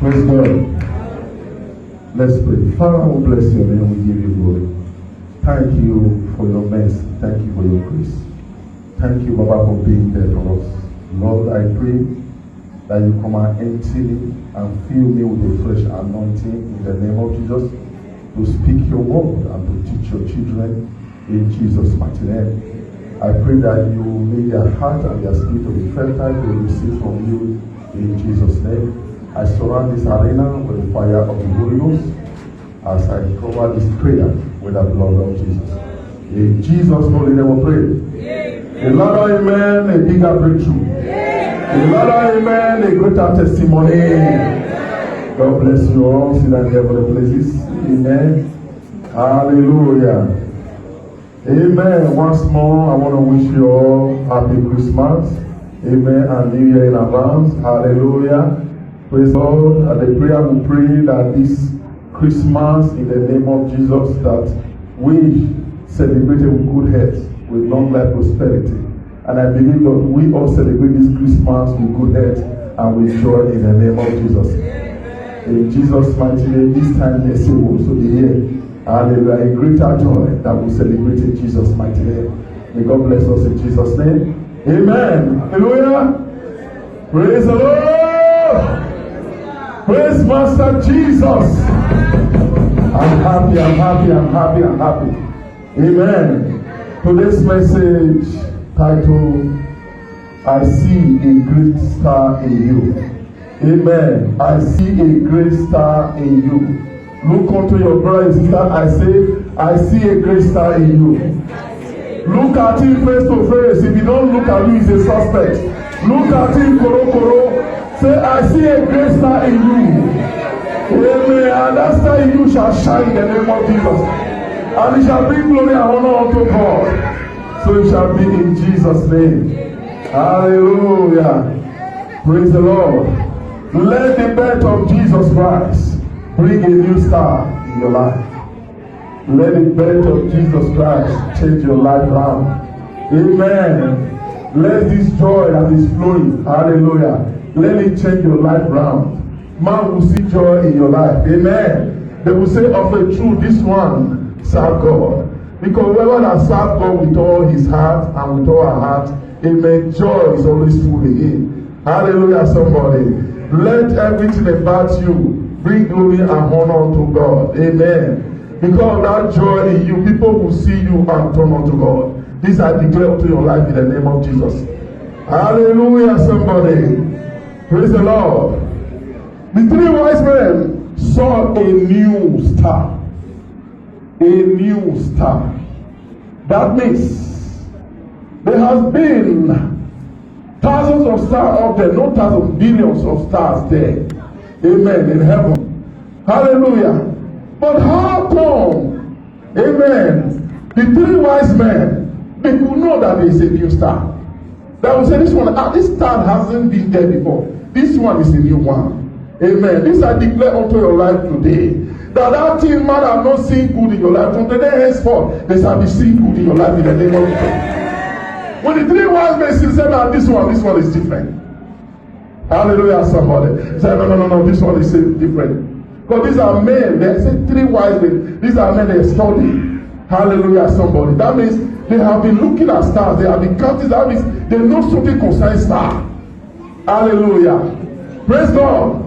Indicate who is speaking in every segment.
Speaker 1: Praise God. Let's pray. Father, we bless your name. We give you glory. Thank you for your mercy. Thank you for your grace. Thank you, Baba, for being there for us. Lord, I pray that you come and empty me and fill me with a fresh anointing in the name of Jesus to speak your word and to teach your children in Jesus' mighty name. I pray that you make their heart and their spirit to be fertile to receive from you in Jesus' name. I surround this arena with the fire of the Holy Ghost as I cover this prayer with the blood of Jesus. In Jesus' holy name we pray. A lot of amen, a bigger breakthrough. A lot of amen, a greater testimony. God bless you all. Sit down in heavenly places. Amen. Hallelujah. Amen. Once more, I want to wish you all happy Christmas. Amen. And New Year in advance. Hallelujah. Praise God. And the prayer will pray that this Christmas, in the name of Jesus, that we celebrate it with good health, with long life prosperity. And I believe that we all celebrate this Christmas with good health and with joy in the name of Jesus. In Jesus' mighty name, this time next year will also be here. Hallelujah. A greater joy that we celebrate in Jesus' mighty name. May God bless us in Jesus' name. Amen. Hallelujah. Praise the Lord. Praise Master Jesus. I'm happy, I'm happy, I'm happy, I'm happy. Amen. Today's message titled, I see a great star in you. Amen. I see a great star in you. Look unto your brother and sister. I see a great star in you. Look at him face to face. If you don't look at you, he's a suspect. Look at him, koro. Say, I see a great star in you. Amen. And that star in you shall shine in the name of Jesus. And it shall bring glory and honor unto God. So it shall be in Jesus' name. Hallelujah. Praise the Lord. Let the birth of Jesus Christ bring a new star in your life. Let the birth of Jesus Christ change your life around. Amen. Let this joy that is flowing, hallelujah, let it change your life around. Man will see joy in your life. Amen. They will say of a truth, this one serve God. Because whoever that serve God with all his heart and with all her heart, amen, joy is always full in him. Hallelujah, somebody. Let everything about you bring glory and honor to God. Amen. Because of that joy in you, people will see you and turn unto God. This I declare to your life in the name of Jesus. Hallelujah, somebody. Praise the Lord. The three wise men saw a new star. A new star. That means there has been thousands of stars up there, not thousands, billions of stars there. Amen. In heaven. Hallelujah. But how come, amen, the three wise men, they could know that there is a new star. That will say this one, this star hasn't been there before. This one is a new one. Amen. This I declare unto your life today. That thing man have not seen good in your life. From today henceforth, they shall be seen good in your life in the name of Jesus. When the three wise men said that this one is different. Hallelujah, somebody. Say, no, this one is different. Because these are men, they say three wise men. These are men they study. Hallelujah, somebody. That means they have been looking at stars. They have been counting. That means they know something concerning stars. Hallelujah. Praise God.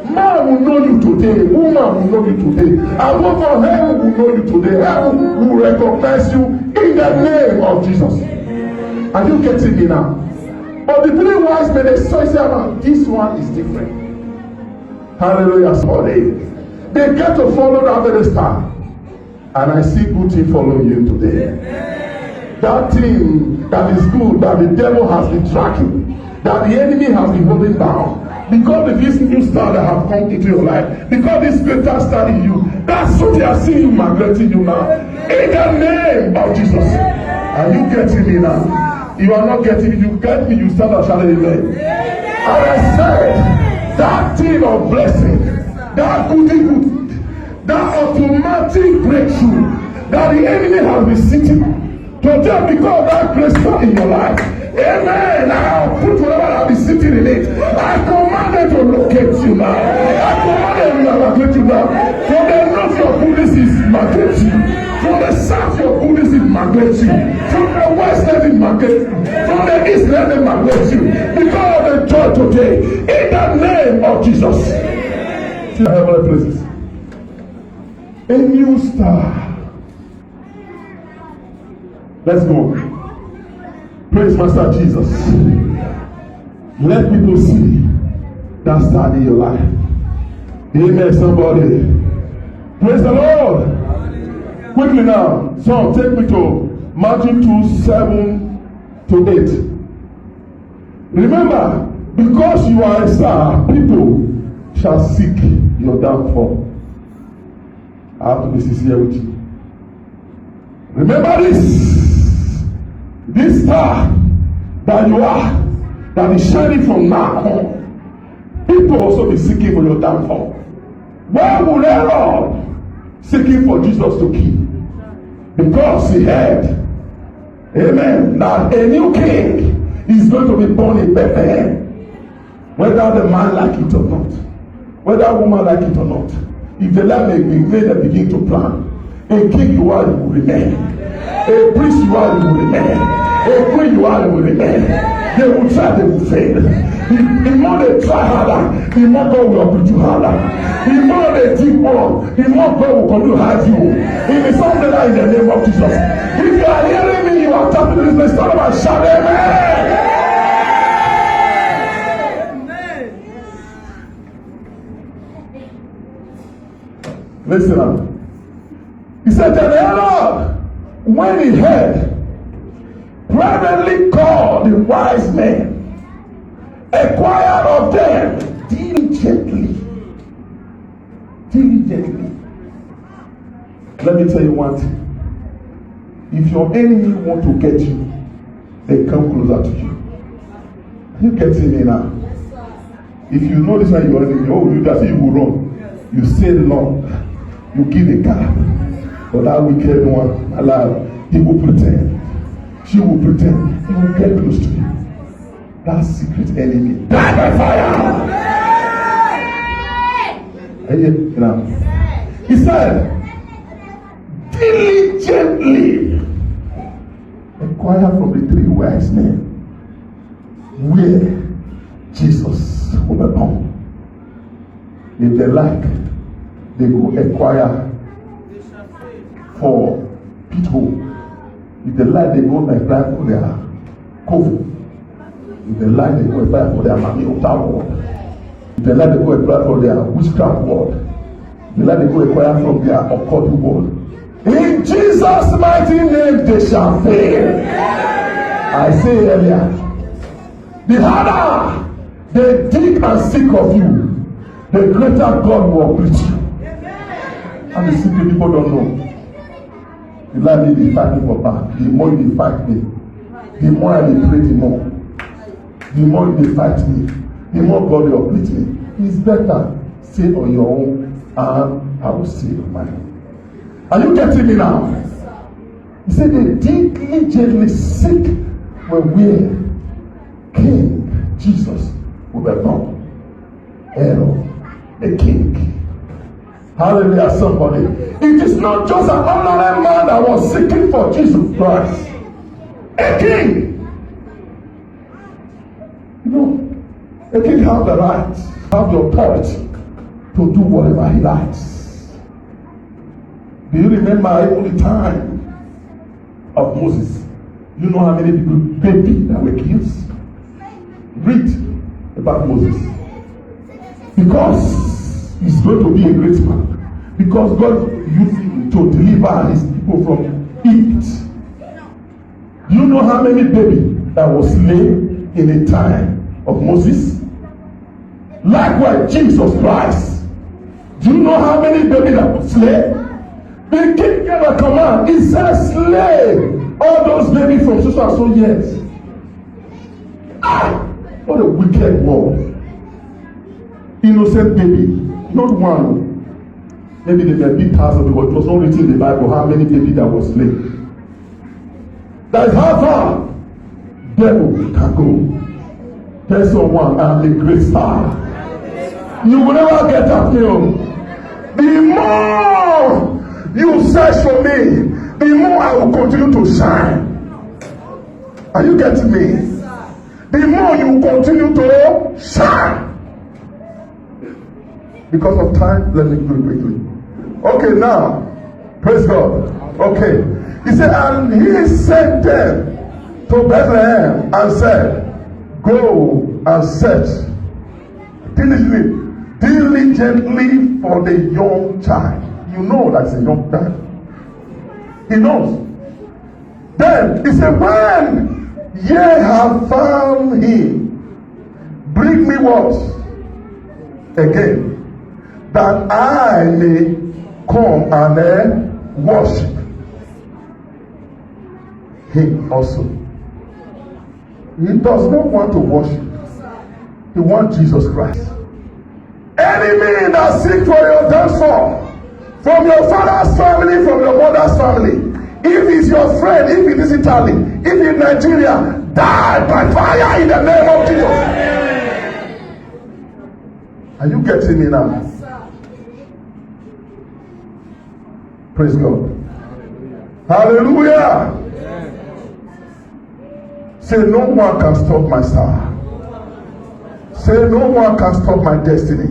Speaker 1: Man will know you today. Woman will know you today. Above all, heaven will know you today. Heaven will recognize you in the name of Jesus. Are you getting me now? But the three wise men, they saw, this one is different. Hallelujah, somebody. They get to follow that very star. And I see good thing follow you today. That thing that is good, that the devil has been tracking, that the enemy has been holding down, because of this new star that have come into your life, because this greater star in you, that's what they are seeing you, migrating you now. In the name of Jesus. Are you getting me now? You are not getting me. You get me, you stand and shout amen. And I said, that thing of blessing, that good, that automatic breakthrough that the enemy has been sitting today because of that great star in your life. Amen. I'll put whatever I'll be sitting in it. I command it to locate you now. I migrate you. From the west, let him migrate you. From the east, let him migrate you. Because of the joy today, in the name of Jesus. See the heavenly places. A new star. Let's go. Praise Master Jesus. Let people see that star in your life. Amen, somebody. Praise the Lord. Quickly now. So take me to Matthew 2:7-8. Remember, because you are a star, people shall seek your downfall. I have to be sincere with you. Remember this star that you are, that is shining from now on. People also be seeking for your downfall. Why would Herod seeking for Jesus to kill? Because he heard, amen, that a new king is going to be born in Bethlehem. Whether the man like it or not, whether a woman like it or not, if the land may be made and begin to plan, a king you are, you will remain. A priest you are, you will remain. A queen you are, you will remain. They will try, they will fail. The more they try harder, the more God will put you harder. The more they dig more, the more God will come to hide you. It is something like in the name of Jesus. If you are hearing me, you are tapping this, let's talk about shout amen. Listen up. He said that the Lord, when he heard, privately called the wise men, inquired of them diligently. Let me tell you one thing. If your enemy want to get you, they come closer to you. You getting me now? If you know this one, your enemy, oh, you just you will run. You stay long. You give a gap. But that wicked one, alive, he will pretend. She will pretend. He will get close to you. That secret enemy. Die by fire! Now, he said, diligently inquire from the three wise men where Jesus will be born. If they like, they go inquire for pit hole. If they like, they go inquire for their coven. If they like, they go inquire for their mommy of that word. If they like, they go inquire for their witchcraft word. If they like, they go inquire from their occult word. In Jesus' mighty name, they shall fail. I say earlier, the harder they dig and seek of you, the greater God will uplift you. And the secret people don't know. The life they be fighting for back. The more you fight me, the more I will pray, the more. The more you fight me, the more God will uplift me. It's better stay on your own and I will stay on mine. Are you getting me now? He said they diligently seek where King Jesus will be born. Herod, the king. Hallelujah, somebody. It is not just an ordinary man that was seeking for Jesus Christ. A king. You know, a king has the right, have the authority to do whatever he likes. Do you remember even the time of Moses? You know how many people, baby, that were killed? Read about Moses. Because he's going to be a great man. Because God used him to deliver his people from Egypt. Do you know how many baby that was slain in the time of Moses? Likewise, Jesus Christ. Do you know how many baby that was slain? The king gave a command. He said, slay all those babies from so and so years. Ah, what a wicked world. Innocent baby, not one. Maybe there may be thousands, but it was not written in the Bible how many baby that was slain. That is how far devil can go. Tell someone, I'm a great star. You will never get that meal. The more you search for me, the more I will continue to shine. Are you getting me? The more you continue to shine. Because of time, let me do it quickly. Okay, now, praise God. Okay. He said, and he sent them to Bethlehem and said, go and search diligently for the young child. You know that's a young child. He knows. Then he said, when ye have found him, bring me what? Again, that I may come and worship him also. He does not want to worship. He wants Jesus Christ. Enemy that seek for your downfall, from your father's family, from your mother's family, if he's your friend, if it is Italy, if it's Nigeria, die by fire in the name of Jesus. Are you getting me now? Praise God. Hallelujah. Say, no one can stop my star. Say, no one can stop my destiny.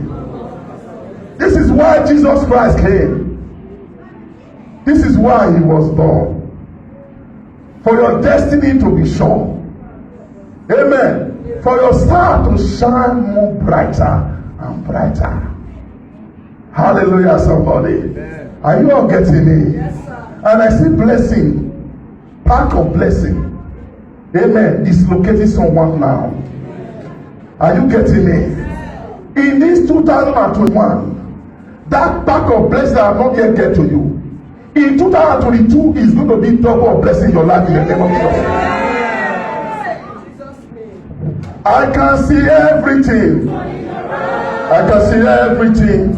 Speaker 1: This is why Jesus Christ came. This is why he was born. For your destiny to be sure. Amen. For your star to shine more brighter and brighter. Hallelujah, somebody. Amen. Are you all getting me? Yes, sir. And I see blessing, pack of blessing. Amen. It's locating someone now. Are you getting me? In this 2021, that pack of blessing that will not yet get to you. In 2022, is going to be double of blessing your life in the name of Jesus. I can see everything. I can see everything.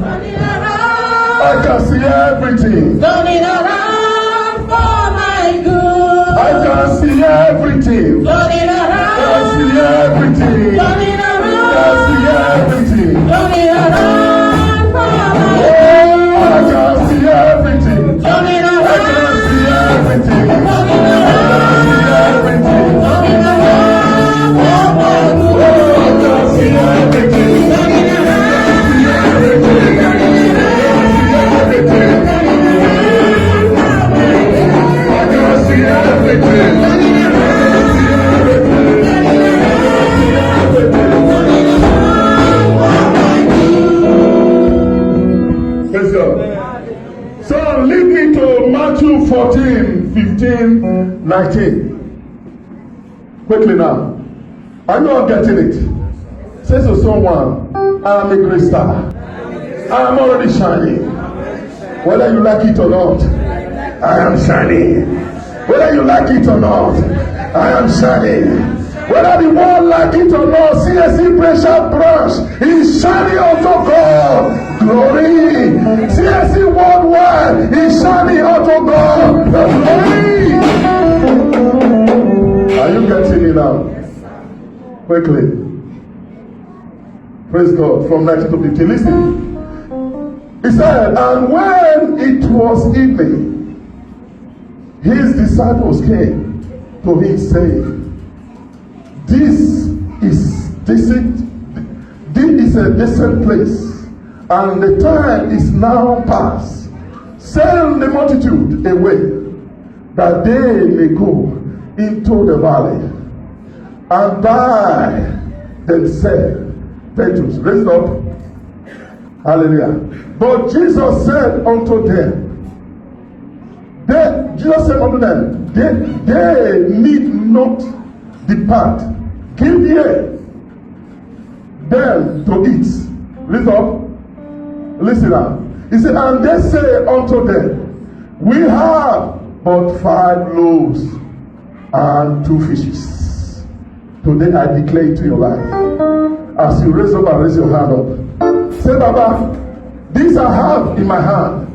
Speaker 1: I can see everything.
Speaker 2: Turning around for my good.
Speaker 1: I can see everything.
Speaker 2: Turning around.
Speaker 1: I can see everything.
Speaker 2: Turning around.
Speaker 1: I can see everything.
Speaker 2: Turning around for my good.
Speaker 1: Oh, I can see everything.
Speaker 2: Turning around.
Speaker 1: I can see everything.
Speaker 2: Turning
Speaker 1: I
Speaker 2: around.
Speaker 1: can see everything.
Speaker 2: Turning around for my good.
Speaker 1: Oh, I can see everything.
Speaker 2: Turning around.
Speaker 1: Praise God. So lead me to Matthew 14, 15, 19. Quickly now. Are you all getting it? Say to someone, I am a great star. I am already shining. Whether you like it or not, I am shining. Whether you like it or not, I am shining. Whether the world like it or not, CSC Pressure Branch is shining unto God. Glory. CSC Worldwide is shining unto God. Glory. Are you getting it now? Quickly. Praise God. From 19 to 50. Listen. He said, and when it was evening, his disciples came to him saying, This is a decent place, and the time is now past. Send the multitude away, that they may go into the valley and buy themselves victuals. Raise up. Hallelujah. But Jesus said unto them, they need not depart. Give ye them to eat. Lift up. Listen now. He said, and they say unto them, we have but 5 loaves and 2 fishes. Today I declare it to your life. As you raise up and raise your hand up. Say, Baba, these I have in my hand.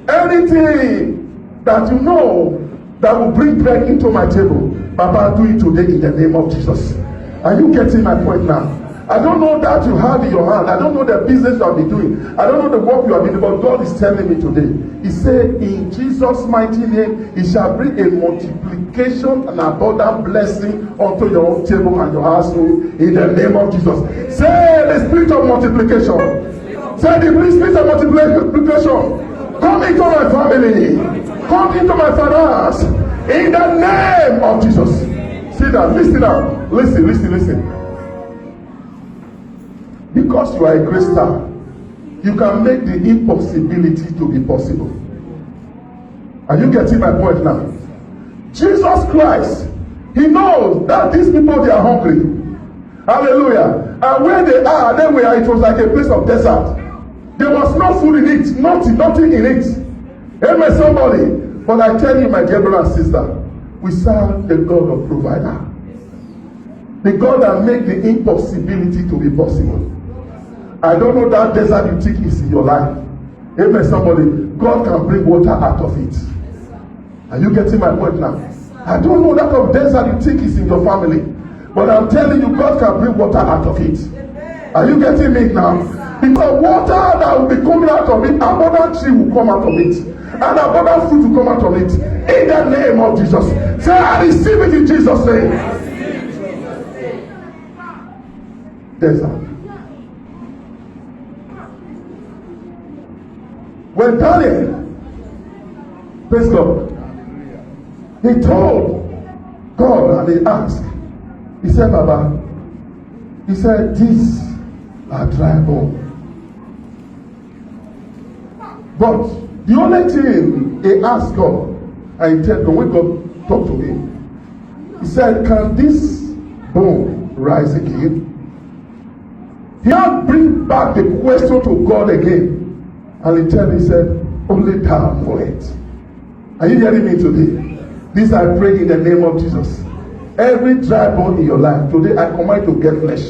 Speaker 1: Anything that you know that will bring bread into my table, Baba, do it today in the name of Jesus. Are you getting my point now? I don't know that you have in your hand. I don't know the business you have been doing. I don't know the work you have been doing. But God is telling me today. He said, in Jesus' mighty name, He shall bring a multiplication and abundant blessing unto your own table and your household in the name of Jesus. Say the spirit of multiplication. Say the spirit of multiplication. Come into my family. Come into my finance. In the name of Jesus. See that. Listen now. Listen. Because you are a great star, you can make the impossibility to be possible. Are you getting my point now? Jesus Christ, He knows that these people, they are hungry. Hallelujah. And where they are, it was like a place of desert. There was no food in it, nothing in it. Amen, somebody. But I tell you, my dear brother and sister, we serve the God of provider. The God that makes the impossibility to be possible. I don't know that desert you think is in your life. Amen, somebody. God can bring water out of it. Are you getting my point now? I don't know that of desert you think is in your family. But I'm telling you, God can bring water out of it. Are you getting me now? Because water that will be coming out of it, abundant tree will come out of it. And abundant fruit will come out of it. In the name of Jesus. Say, I receive it in Jesus' name. Desert. When Daniel, praise God, he told God and he asked, he said, Baba, he said, these are dry bones. But the only thing he asked God, and he told, when God talked to him, he said, can this bone rise again? He had bring back the question to God again. And he said, only thou knowest. Are you hearing me today? This I pray in the name of Jesus. Every dry bone in your life, today I command you to get flesh.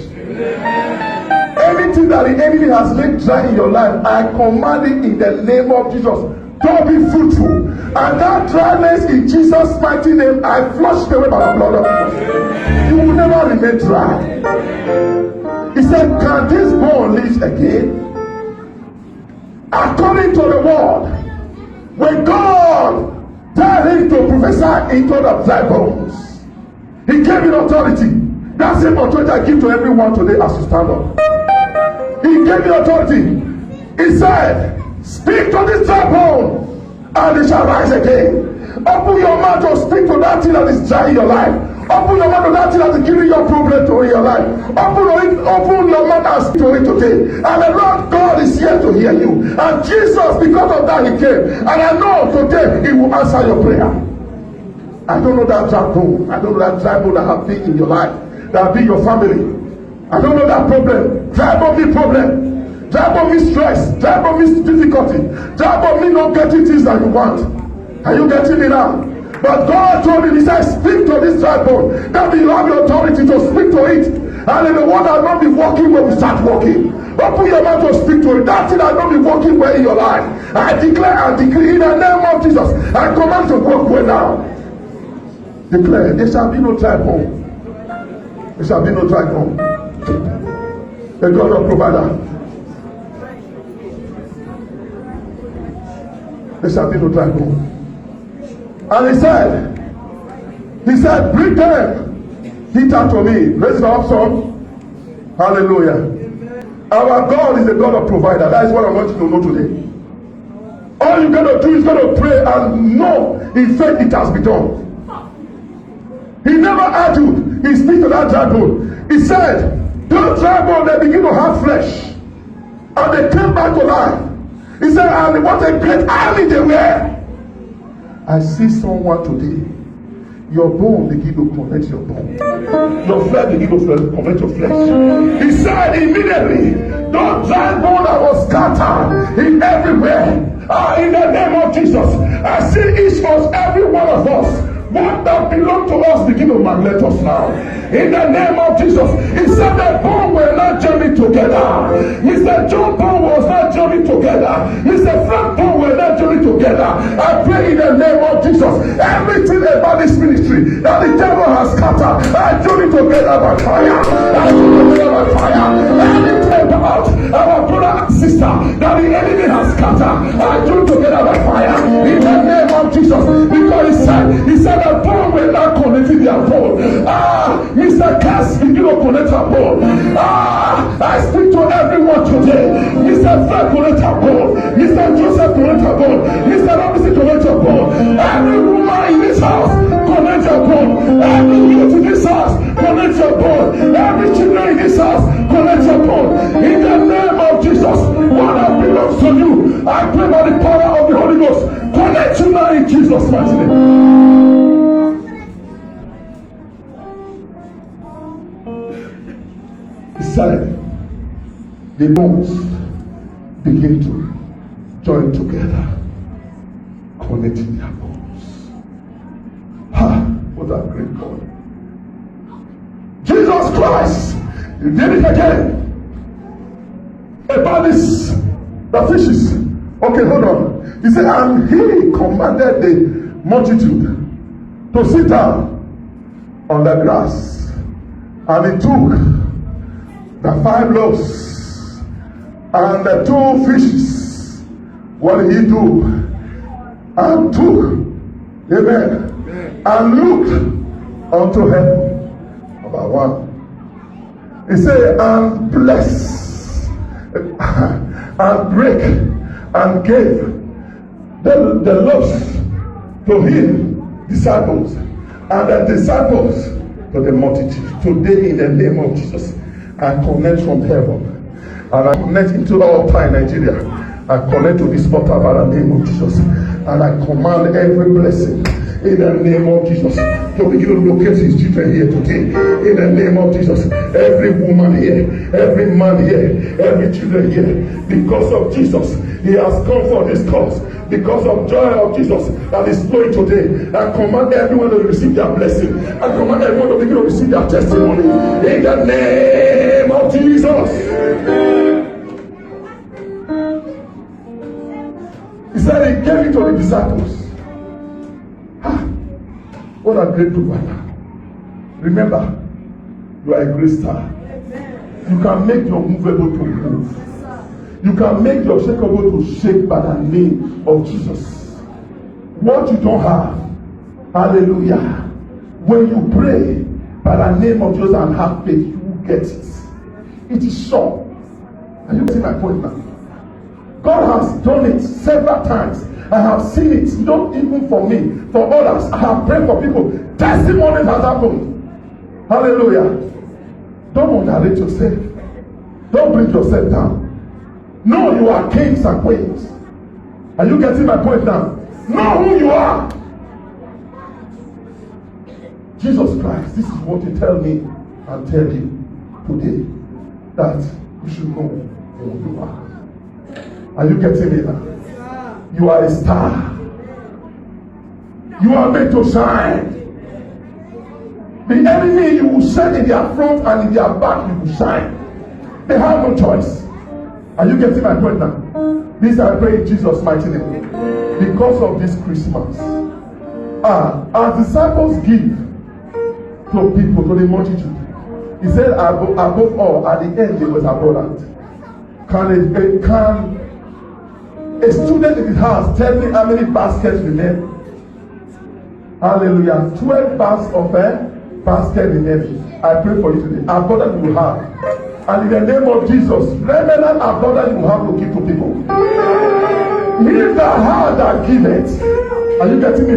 Speaker 1: Anything that the enemy has made dry in your life, I command it in the name of Jesus. Don't be fruitful. And that dryness in Jesus' mighty name, I flush it away by the blood of Jesus. You will never remain dry. He said, can this bone live again? According to the word, when God told him to prophesy into the dry bones, He gave him authority. That same authority I give to everyone today as you stand up. He gave me authority. He said, speak to this dry bone and it shall rise again. Open your mouth to speak to that thing that is dry in your life. Open your mouth to that thing that is giving your problem to in your life. Open your mouth and speak to it today. And the Lord God is here to hear you. And Jesus, because of that, He came. And I know today He will answer your prayer. I don't know that dry bone. I don't know that dry bone that have been in your life, that have been your family. I don't know that problem. Dry bone be problem. Dry bone be stress. Dry bone be difficulty. Dry bone be not getting things that you want. Are you getting it now? But God told me, He said, speak to this dry bone. That you have the authority to speak to it. And then the one that will not be working when we start working. Open your mouth to speak to it. That thing that will not be working well in your life. I declare and decree in the name of Jesus. I command to work well now. Declare, there shall be no dry bone. There shall be no dry bone. The God of provider. There shall be no dry bone. And he said, bring them hither to me. Raise it up, son. Hallelujah. Our God is the God of provider. That is what I want you to know today. All you gotta do is gotta pray and know in faith it has been done. He never argued. He speaks to that dry bone. He said, those dry bones, they begin to have flesh. And they came back to life. He said, and what a great army they were. I see someone today. Your bone begin to convert your bone. Your flesh begin to convert your flesh. He said immediately, those dry bones that was scattered in everywhere. In the name of Jesus, I see each of every one of us. What that belongs to us begin to magnet us now. In the name of Jesus. He said that bone were not journeying together. Mr. John bone was not journeying together. Mr. Frank bone were not journeying together. together. I pray in the name of Jesus. Everything about this ministry that the devil has scattered, I join it together by fire. I join it together by fire. Anything about our brother and sister that the enemy has scattered, I join together by fire. In the name of Jesus. Because he said that bone will not connect in their bone. Mr. Cass, begin to connect her bone. I speak to everyone today. Mr. Fred, connect her bone. Mr. Joseph, connect her bone. Mr. Robinson, connect her bone. Every woman in this house, connect your bone. Every youth in this house, connect your bone. Every children in this house, connect your bone. In the name of Jesus, what that belongs to you, I pray by the power of the Holy Ghost. Connect you now in Jesus' mighty name. He said, the bones begin to join together, connecting their bones. What a great God. Jesus Christ, he did it again. About this, the fishes. Okay, hold on. He said, and he commanded the multitude to sit down on the grass. And he took the 5 loaves and the 2 fishes. What did he do? And took, amen, and looked unto heaven. About one. He said, and bless, and break, and gave the loaves to him, disciples, and the disciples to the multitude. Today, in the name of Jesus, I connect from heaven, and I connect into all time Nigeria. I connect to this portal by the name of Jesus, and I command every blessing in the name of Jesus to begin to locate his children here today. In the name of Jesus, every woman here, every man here, every children here, because of Jesus, he has come for this cause. Because of joy of Jesus that is flowing today, I command everyone to receive their blessing. I command everyone to begin to receive their testimony. In the name of Jesus. He said he gave it to the disciples. What a great provider. Remember, you are a great star. You can make your movable to move. You can make your shakeable to shake by the name of Jesus. What you don't have, hallelujah. When you pray by the name of Jesus and have faith, you will get it. It is sure. Are you getting my point now? God has done it several times. I have seen it, not even for me, for others. I have prayed for people. Testimonies has happened. Hallelujah. Don't underrate yourself. Don't bring yourself down. No, you are kings and queens. Are you getting my point now? Know who you are. Jesus Christ, this is what you tell me and tell you today, that you should know who you are. Are you getting me now? You are a star. You are meant to shine. The enemy, you will shine in their front and in their back, you will shine. They have no choice. Are you getting my point now? This I pray in Jesus' mighty name. Because of this Christmas, our disciples give to people, to the multitude. He said, above all, at the end, it was abundant. Can a student in his house tell me how many baskets remain? Hallelujah. 12 bags of a basket remain. I pray for you today. Abundant you will have. And in the name of Jesus, remember abundant you will have to give to people. If the heart that giveth, are you getting me?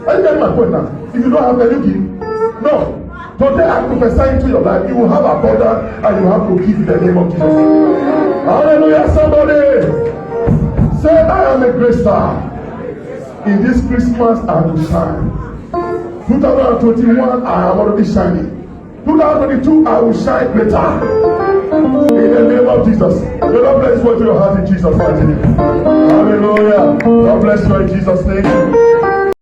Speaker 1: Are you getting my point now? If you don't have any give, no. Today I prophesy into your life, you will have abundance and you have to give in the name of Jesus. Hallelujah, somebody. Say, I am a great star. In this Christmas I will shine. 2021 I am already shining. 2022 I will shine greater. In the name of Jesus. The Lord bless you to your heart in Jesus' mighty name. Hallelujah. God bless you in Jesus' name.